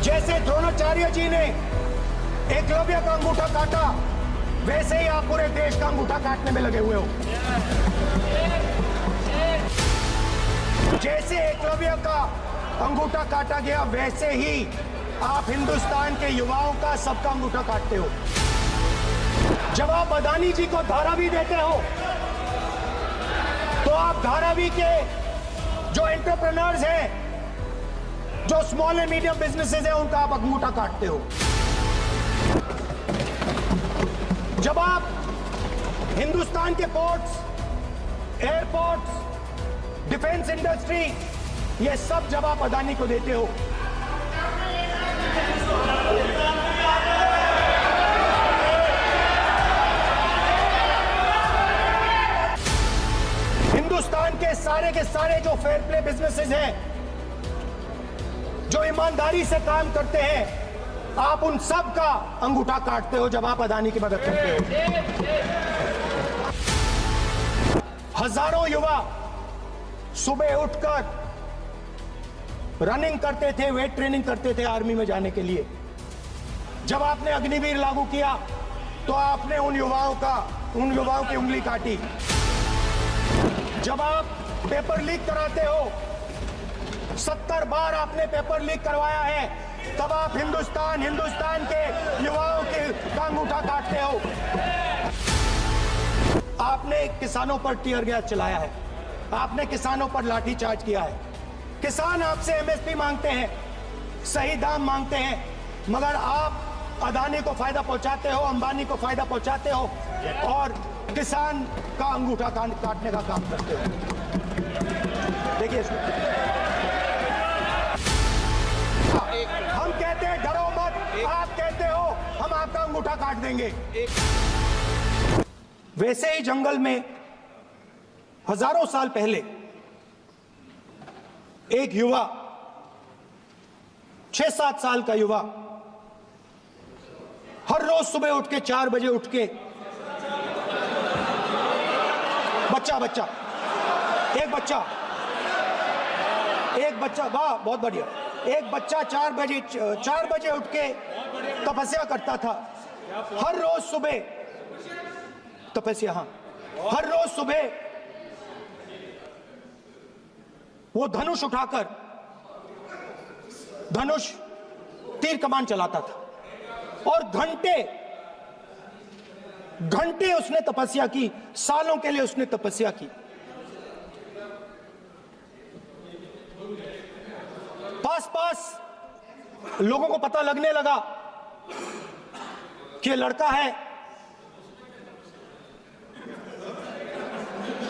जैसे द्रोणाचार्य जी ने एकलव्य का अंगूठा काटा, वैसे ही आप पूरे देश का अंगूठा काटने में लगे हुए हो। जैसे एकलव्य का अंगूठा काटा गया, वैसे ही आप हिंदुस्तान के युवाओं का सबका अंगूठा काटते हो। जब आप अदानी जी को धारावी देते हो, तो आप धारावी के जो एंटरप्रेन्योर्स हैं, जो स्मॉल एंड मीडियम बिजनेसेस हैं, उनका आप अंगूठा काटते हो। जब आप हिंदुस्तान के पोर्ट्स, एयरपोर्ट्स, डिफेंस इंडस्ट्री, ये सब जब आप अदानी को देते हो, हिंदुस्तान के सारे जो फेयर प्ले बिजनेसेस हैं, जो ईमानदारी से काम करते हैं, आप उन सब का अंगूठा काटते हो जब आप अदानी की मदद करते हो। हजारों युवा सुबह उठकर रनिंग करते थे, वेट ट्रेनिंग करते थे आर्मी में जाने के लिए। जब आपने अग्निवीर लागू किया, तो आपने उन युवाओं की उंगली काटी। जब आप पेपर लीक कराते हो, 70 बार आपने पेपर लीक करवाया है, तब आप हिंदुस्तान के युवाओं के अंगूठा काटते हो। आपने किसानों पर टीयर गैस चलाया है, आपने किसानों पर लाठीचार्ज किया है। किसान आपसे एमएसपी मांगते हैं, सही दाम मांगते हैं, मगर आप अदानी को फायदा पहुंचाते हो, अंबानी को फायदा पहुंचाते हो और किसान का अंगूठा काटने का काम करते हो। देखिए, हम कहते हैं डरो मत, आप कहते हो हम आपका अंगूठा काट देंगे। वैसे ही जंगल में हजारों साल पहले एक युवा, 6-7 साल का युवा, हर रोज सुबह उठ के 4 बजे उठ के एक बच्चा, वाह बहुत बढ़िया, एक बच्चा 4 बजे उठ के तपस्या करता था। हर रोज सुबह तपस्या, हाँ, हर रोज सुबह वो धनुष उठाकर तीर कमान चलाता था और घंटे उसने तपस्या की, सालों के लिए उसने तपस्या की। पास लोगों को पता लगने लगा कि लड़का है।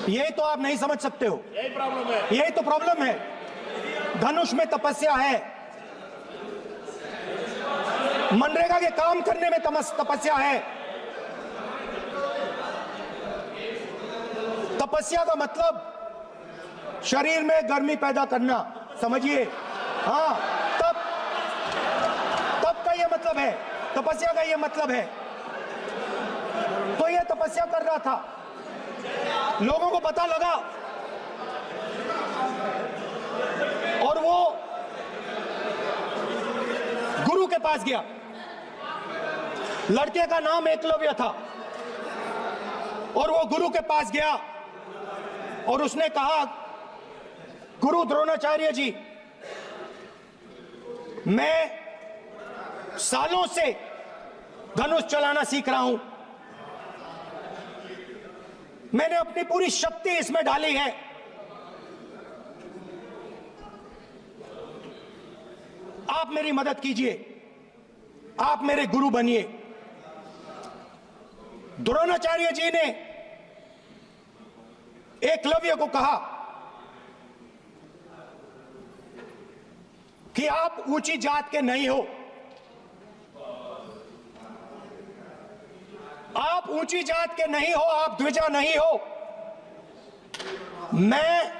यही तो आप नहीं समझ सकते हो, यही तो प्रॉब्लम है। धनुष में तपस्या है, मनरेगा के काम करने में तपस्या है। तपस्या का मतलब शरीर में गर्मी पैदा करना, समझिए। हाँ, तब का ये मतलब है, तपस्या का ये मतलब है। तो ये तपस्या कर रहा था, लोगों को पता लगा और वो गुरु के पास गया। लड़के का नाम एकलव्य था और वो गुरु के पास गया और उसने कहा, गुरु द्रोणाचार्य जी, मैं सालों से धनुष चलाना सीख रहा हूं, मैंने अपनी पूरी शक्ति इसमें डाली है, आप मेरी मदद कीजिए, आप मेरे गुरु बनिए। द्रोणाचार्य जी ने एकलव्य को कहा कि आप ऊंची जात के नहीं हो, आप ऊंची जात के नहीं हो, आप द्विजा नहीं हो, मैं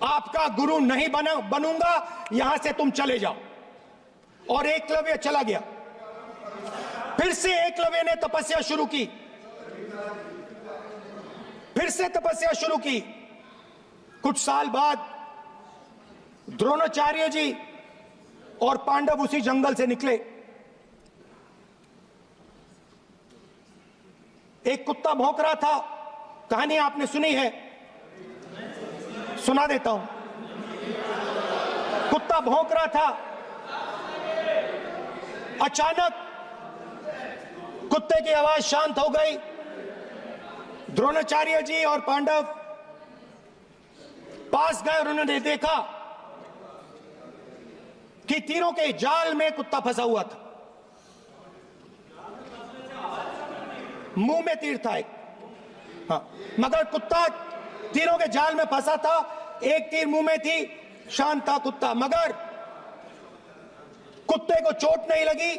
आपका गुरु नहीं बनूंगा, यहां से तुम चले जाओ। और एकलव्य चला गया। फिर से एकलव्य ने तपस्या शुरू की, फिर से तपस्या शुरू की। कुछ साल बाद द्रोणाचार्य जी और पांडव उसी जंगल से निकले। एक कुत्ता भौंक रहा था, कहानी आपने सुनी है, सुना देता हूं। कुत्ता भौंक रहा था, अचानक कुत्ते की आवाज शांत हो गई। द्रोणाचार्य जी और पांडव पास गए और उन्होंने देखा कि तीरों के जाल में कुत्ता फंसा हुआ था। मुंह में तीर था एक, हाँ, मगर कुत्ता तीरों के जाल में फंसा था। एक तीर मुंह में थी, शांत था कुत्ता, मगर कुत्ते को चोट नहीं लगी।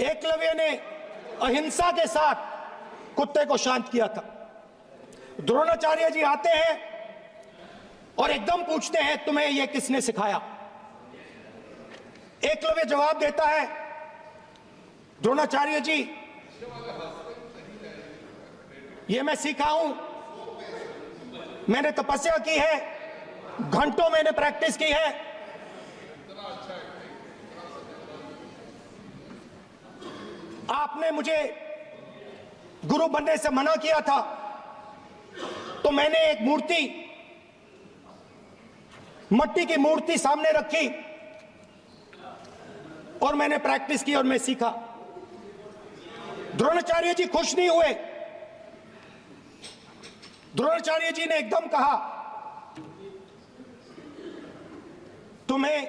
एकलव्य ने अहिंसा के साथ कुत्ते को शांत किया था। द्रोणाचार्य जी आते हैं और एकदम पूछते हैं, तुम्हें यह किसने सिखाया? एकलव्य जवाब देता है, द्रोणाचार्य जी, यह मैं सीखा हूं, मैंने तपस्या की है, घंटों मैंने प्रैक्टिस की है। आपने मुझे गुरु बनने से मना किया था, तो मैंने एक मूर्ति, मट्टी की मूर्ति सामने रखी और मैंने प्रैक्टिस की और मैं सीखा। द्रोणाचार्य जी खुश नहीं हुए। द्रोणाचार्य जी ने एकदम कहा, तुम्हें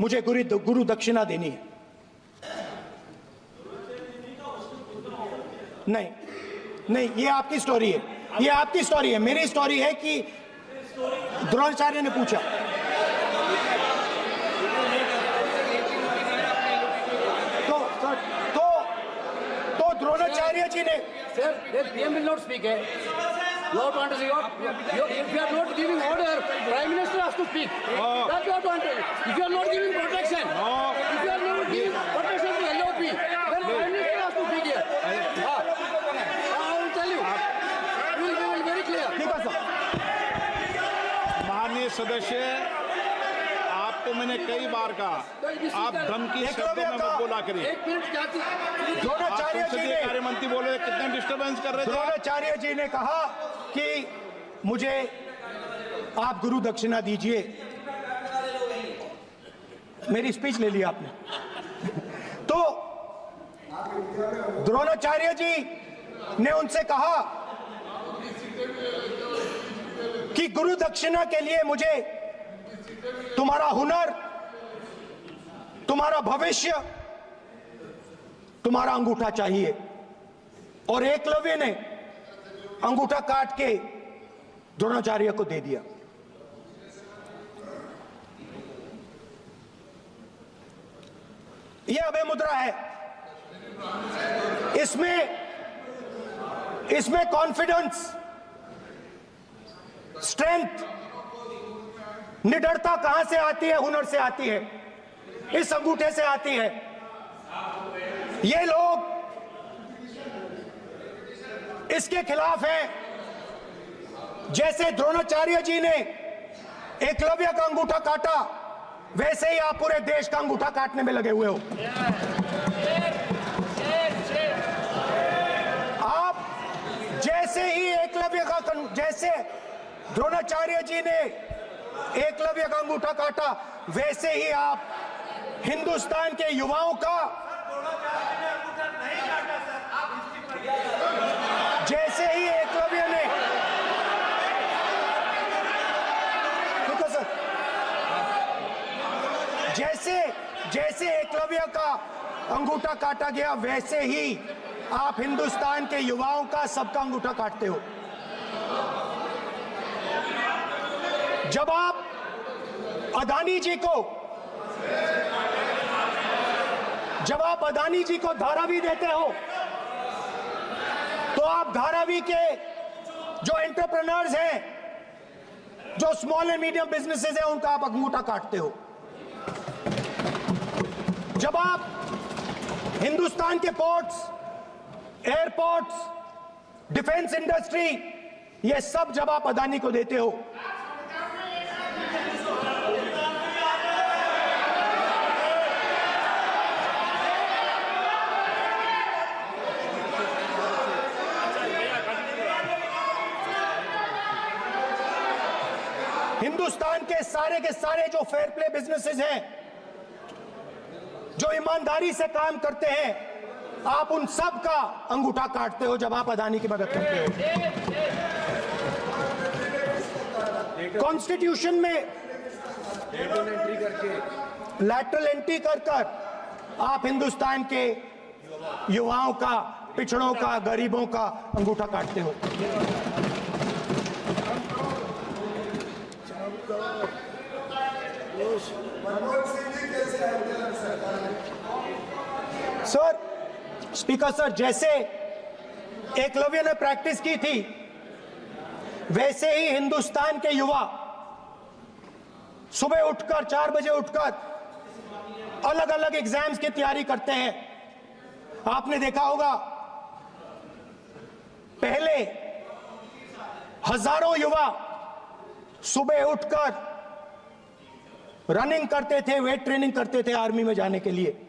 मुझे गुरु दक्षिणा देनी है। नहीं नहीं, ये आपकी स्टोरी है, ये आपकी स्टोरी है। मेरी स्टोरी है कि द्रोणाचार्य ने पूछा। तो द्रोणाचार्य जी ने, Sir, the PM will not speak. You have to understand. If you are not giving order, Prime Minister has to speak. That's what you want to. If you are not giving protection, if you are not giving protection to LOP, then Prime Minister has to speak here. I will tell you. We will be very clear. ठीक है sir. माननीय सदस्य, आपको मैंने कई बार कहा, आप धमकी शब्दों में मत बोला करिए। एक मिनट क्या थी? द्रोणाचार्य जी संसदीय ने, कार्य मंत्री बोले, कितने डिस्टर्बेंस कर रहे थे। द्रोणाचार्य जी ने कहा कि मुझे आप गुरु दक्षिणा दीजिए। मेरी स्पीच ले ली आपने। तो द्रोणाचार्य जी ने उनसे कहा कि गुरु दक्षिणा के लिए मुझे तुम्हारा हुनर, तुम्हारा भविष्य, तुम्हारा अंगूठा चाहिए। और एकलव्य ने अंगूठा काट के द्रोणाचार्य को दे दिया। यह अभय मुद्रा है। इसमें कॉन्फिडेंस, स्ट्रेंथ, निडरता कहां से आती है? हुनर से आती है, इस अंगूठे से आती है। ये लोग इसके खिलाफ हैं। जैसे द्रोणाचार्य जी ने एकलव्य का अंगूठा काटा, वैसे ही आप पूरे देश का अंगूठा काटने में लगे हुए हो। आप जैसे ही एकलव्य का, जैसे द्रोणाचार्य जी ने एकलव्य का अंगूठा काटा, वैसे ही आप हिंदुस्तान के युवाओं का, जैसे ही एकलव्य ने, देखो सर, जैसे एकलव्य का अंगूठा काटा गया, वैसे ही आप हिंदुस्तान के युवाओं का, सबका अंगूठा काटते हो। जब आप अदानी जी को धारावी देते हो, तो आप धारावी के जो एंटरप्रेन्योर्स हैं, जो स्मॉल एंड मीडियम बिजनेसेस हैं, उनका आप अंगूठा काटते हो। जब आप हिंदुस्तान के पोर्ट्स, एयरपोर्ट्स, डिफेंस इंडस्ट्री, ये सब जब आप अदानी को देते हो, हिंदुस्तान के सारे जो फेयर प्ले बिजनेसेस हैं, जो ईमानदारी से काम करते हैं, आप उन सब का अंगूठा काटते हो जब आप अदानी की मदद करते हो। कॉन्स्टिट्यूशन में लैटरल एंट्री कर आप हिंदुस्तान के युवाओं का, पिछड़ों का, गरीबों का अंगूठा काटते हो। सर, स्पीकर सर, जैसे एकलव्य ने प्रैक्टिस की थी, वैसे ही हिंदुस्तान के युवा सुबह उठकर 4 बजे उठकर अलग अलग एग्जाम्स की तैयारी करते हैं। आपने देखा होगा, पहले हजारों युवा सुबह उठकर रनिंग करते थे, वेट ट्रेनिंग करते थे आर्मी में जाने के लिए।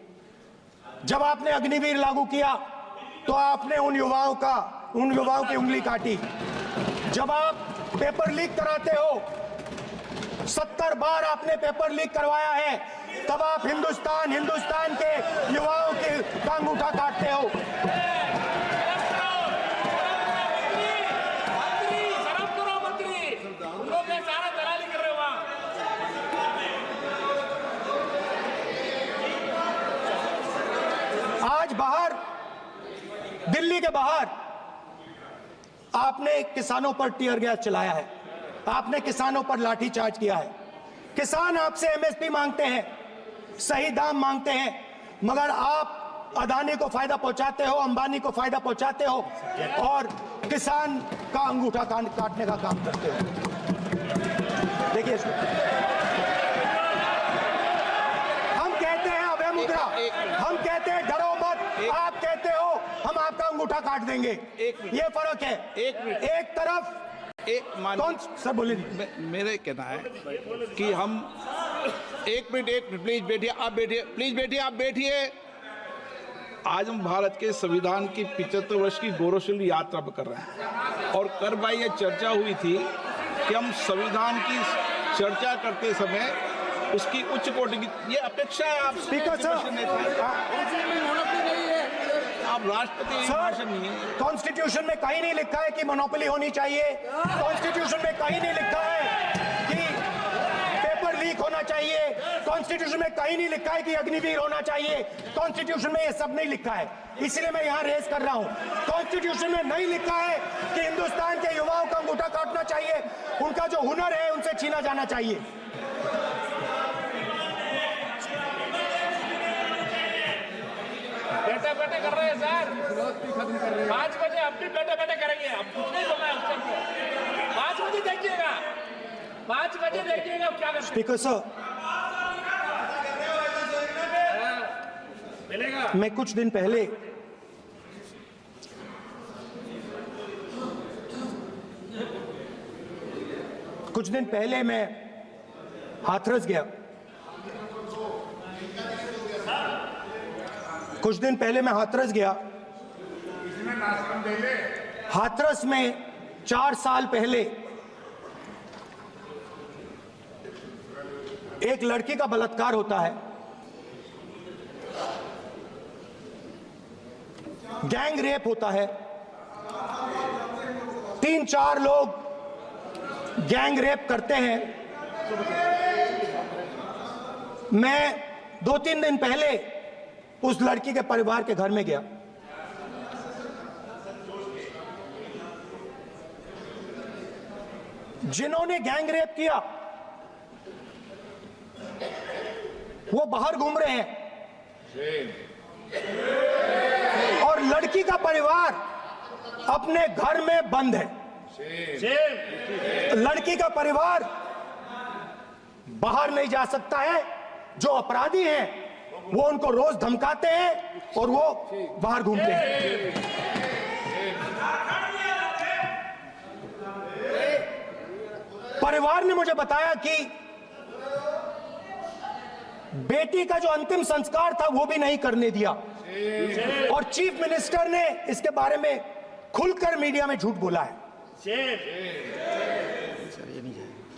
जब आपने अग्निवीर लागू किया तो आपने उन युवाओं की उंगली काटी। जब आप पेपर लीक कराते हो, 70 बार आपने पेपर लीक करवाया है, तब आप हिंदुस्तान के युवाओं के का अंगूठा काटते हो। आज बाहर, दिल्ली के बाहर आपने किसानों पर टीयर गैस चलाया है, आपने किसानों पर लाठीचार्ज किया है। किसान आपसे एमएसपी मांगते हैं, सही दाम मांगते हैं, मगर आप अदानी को फायदा पहुंचाते हो, अंबानी को फायदा पहुंचाते हो और किसान का अंगूठा काटने का काम करते हो। देखिए, हम कहते हैं अभय मुद्रा, हम कहते हैं डरो मत, आप कहते हो हम आपका अंगूठा काट देंगे। ये फर्क है। एक तरफ कौन सर बोलिए। मेरे कहना है कि हम एक मिनट प्लीज बैठिए, आप बैठिए, प्लीज बैठिए, आप बैठिए। आज हम भारत के संविधान की 75 वर्ष की गौरवशाली यात्रा कर रहे हैं और कर भाई ये चर्चा हुई थी कि हम संविधान की चर्चा करते समय उसकी उच्च कोटि की ये अपेक्षा है। आप स्पीकर सर, आप राष्ट्रपति भाषण नहीं है। कॉन्स्टिट्यूशन में कहीं नहीं लिखा है कि मोनोपोली होनी चाहिए। कॉन्स्टिट्यूशन में कहीं नहीं लिखा है कि पेपर लीक होना चाहिए। कॉन्स्टिट्यूशन में कहीं नहीं लिखा है कि अग्निवीर होना चाहिए। कॉन्स्टिट्यूशन में ये सब नहीं लिखा है, इसलिए मैं यहाँ रेस कर रहा हूँ। कॉन्स्टिट्यूशन में नहीं लिखा है कि हिंदुस्तान के युवाओं का अंगूठा काटना चाहिए, उनका जो हुनर है उनसे छीना जाना चाहिए। बैठे कर रहे हैं सर, 5 बजे अब भी बैठे करेंगे। अब कुछ नहीं बोलना है, 5 बजे देखिएगा, 5 बजे देखिएगा क्या करते हैं। स्पीकर सर, मिलेगा। मैं कुछ दिन पहले मैं हाथरस गया। हाथरस में 4 साल पहले एक लड़की का बलात्कार होता है। गैंग रेप होता है। 3-4 लोग गैंग रेप करते हैं। मैं 2-3 दिन पहले उस लड़की के परिवार के घर में गया। जिन्होंने गैंग रेप किया वो बाहर घूम रहे हैं और लड़की का परिवार अपने घर में बंद है। लड़की का परिवार बाहर नहीं जा सकता है। जो अपराधी हैं वो उनको रोज धमकाते हैं और वो बाहर घूमते हैं। परिवार ने मुझे बताया कि बेटी का जो अंतिम संस्कार था वो भी नहीं करने दिया और चीफ मिनिस्टर ने इसके बारे में खुलकर मीडिया में झूठ बोला है।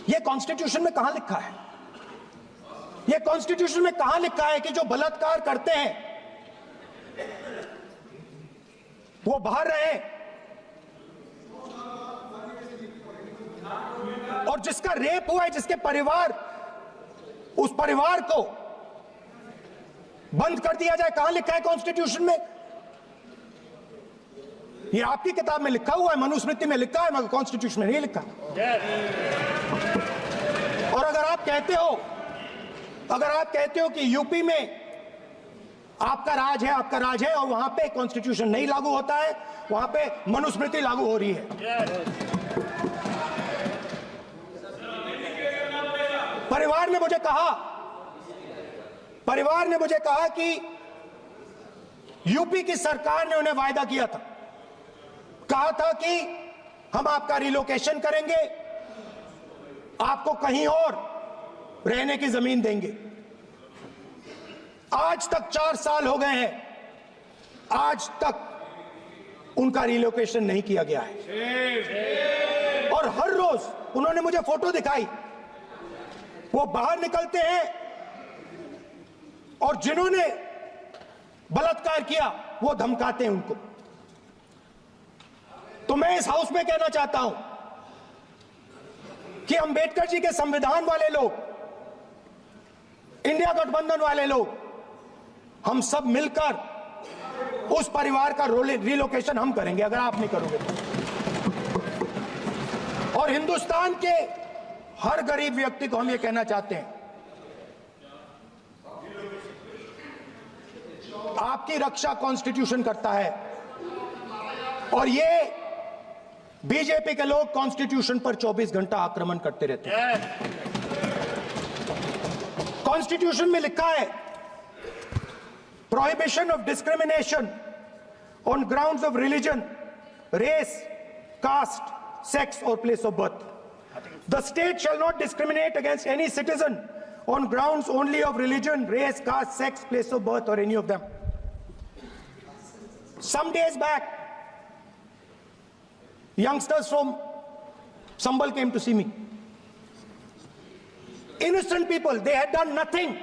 ये कॉन्स्टिट्यूशन में कहां लिखा है? ये कॉन्स्टिट्यूशन में कहां लिखा है कि जो बलात्कार करते हैं वो बाहर रहे, और जिसका रेप हुआ है, जिसके परिवार, उस परिवार को बंद कर दिया जाए? कहां लिखा है कॉन्स्टिट्यूशन में? ये आपकी किताब में लिखा हुआ है, मनुस्मृति में लिखा है, मगर कॉन्स्टिट्यूशन में नहीं लिखा। और अगर आप कहते हो कि यूपी में आपका राज है और वहां पे कॉन्स्टिट्यूशन नहीं लागू होता है, वहां पे मनुस्मृति लागू हो रही है। परिवार ने मुझे कहा कि यूपी की सरकार ने उन्हें वायदा किया था, कहा था कि हम आपका रिलोकेशन करेंगे, आपको कहीं और रहने की जमीन देंगे। आज तक 4 साल हो गए हैं, आज तक उनका रिलोकेशन नहीं किया गया है। और हर रोज उन्होंने मुझे फोटो दिखाई, वो बाहर निकलते हैं और जिन्होंने बलात्कार किया वो धमकाते हैं उनको। तो मैं इस हाउस में कहना चाहता हूं कि अंबेडकर जी के संविधान वाले लोग, इंडिया गठबंधन वाले लोग, हम सब मिलकर उस परिवार का रिलोकेशन हम करेंगे, अगर आप नहीं करोगे तो। और हिंदुस्तान के हर गरीब व्यक्ति को हम ये कहना चाहते हैं, आपकी रक्षा कॉन्स्टिट्यूशन करता है, और ये बीजेपी के लोग कॉन्स्टिट्यूशन पर 24 घंटा आक्रमण करते रहते हैं। कॉन्स्टिट्यूशन में लिखा है, prohibition of discrimination on grounds of religion, race, caste, sex और place of birth. The state shall not discriminate against any citizen on grounds only of religion, race, caste, sex, place of birth, or any of them. Some days back, youngsters from Sambal came to see me. Innocent people, they had done nothing.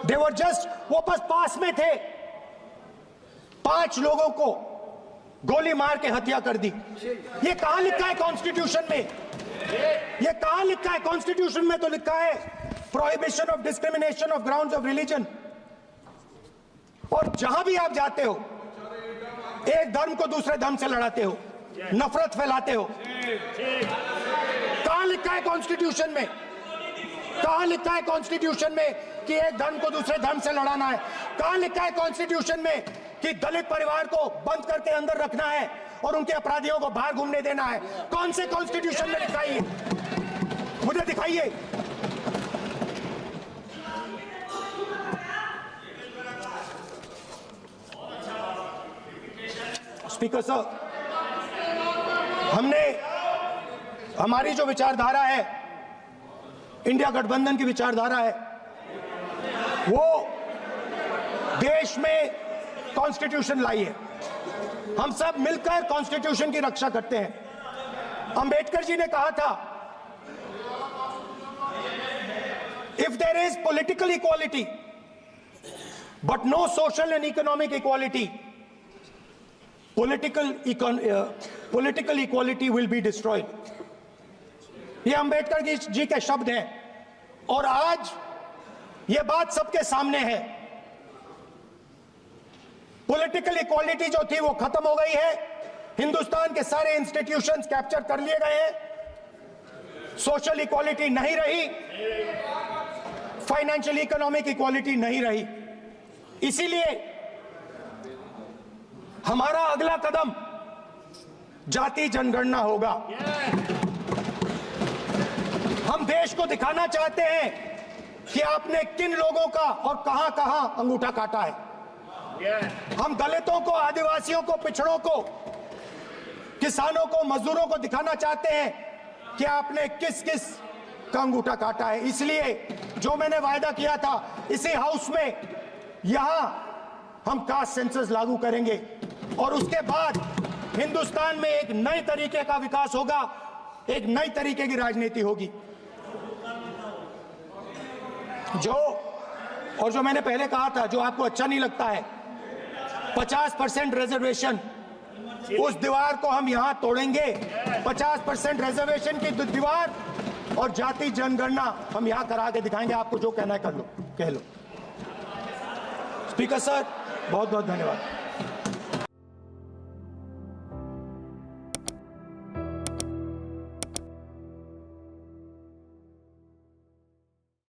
They were just, वो बस पास में थे, 5 लोगों को गोली मार के हत्या कर दी। ये कहां लिखा है कॉन्स्टिट्यूशन में? ये कहां लिखा है कॉन्स्टिट्यूशन में? तो लिखा है prohibition of discrimination of grounds of religion. और जहां भी आप जाते हो, एक धर्म को दूसरे धर्म से लड़ाते हो, नफरत फैलाते हो। कहां लिखा है कॉन्स्टिट्यूशन में? कहां लिखा है कॉन्स्टिट्यूशन में कि एक धर्म को दूसरे धर्म से लड़ाना है? कहां लिखा है कॉन्स्टिट्यूशन में कि दलित परिवार को बंद करके अंदर रखना है और उनके अपराधियों को बाहर घूमने देना है? कौन से कॉन्स्टिट्यूशन में लिखा है? मुझे दिखाइए। स्पीकर सर, हमारी जो विचारधारा है, इंडिया गठबंधन की विचारधारा है, वो देश में कॉन्स्टिट्यूशन लाई है। हम सब मिलकर कॉन्स्टिट्यूशन की रक्षा करते हैं। अंबेडकर जी ने कहा था, if there is political equality but no social and economic equality, political equality will be destroyed. ये अंबेडकर जी के शब्द हैं और आज ये बात सबके सामने है। पॉलिटिकल इक्वालिटी जो थी वो खत्म हो गई है। हिंदुस्तान के सारे इंस्टीट्यूशंस कैप्चर कर लिए गए हैं। सोशल इक्वालिटी नहीं रही, फाइनेंशियल इकोनॉमिक इक्वालिटी नहीं रही। इसीलिए हमारा अगला कदम जाति जनगणना होगा। हम देश को दिखाना चाहते हैं कि आपने किन लोगों का और कहां-कहां अंगूठा काटा है। हम दलितों को, आदिवासियों को, पिछड़ों को, किसानों को, मजदूरों को दिखाना चाहते हैं कि आपने किस-किस का अंगूठा काटा है। इसलिए जो मैंने वायदा किया था, इसी हाउस में यहां हम कास्ट सेंसस लागू करेंगे और उसके बाद हिंदुस्तान में एक नए तरीके का विकास होगा। एक नई तरीके की राजनीति होगी। और जो मैंने पहले कहा था, जो आपको अच्छा नहीं लगता है, 50% रिजर्वेशन, उस दीवार को हम यहां तोड़ेंगे। 50% रिजर्वेशन की दीवार और जाति जनगणना हम यहां करा के दिखाएंगे। आपको जो कहना है कर लो, कह लो। स्पीकर सर, बहुत बहुत धन्यवाद।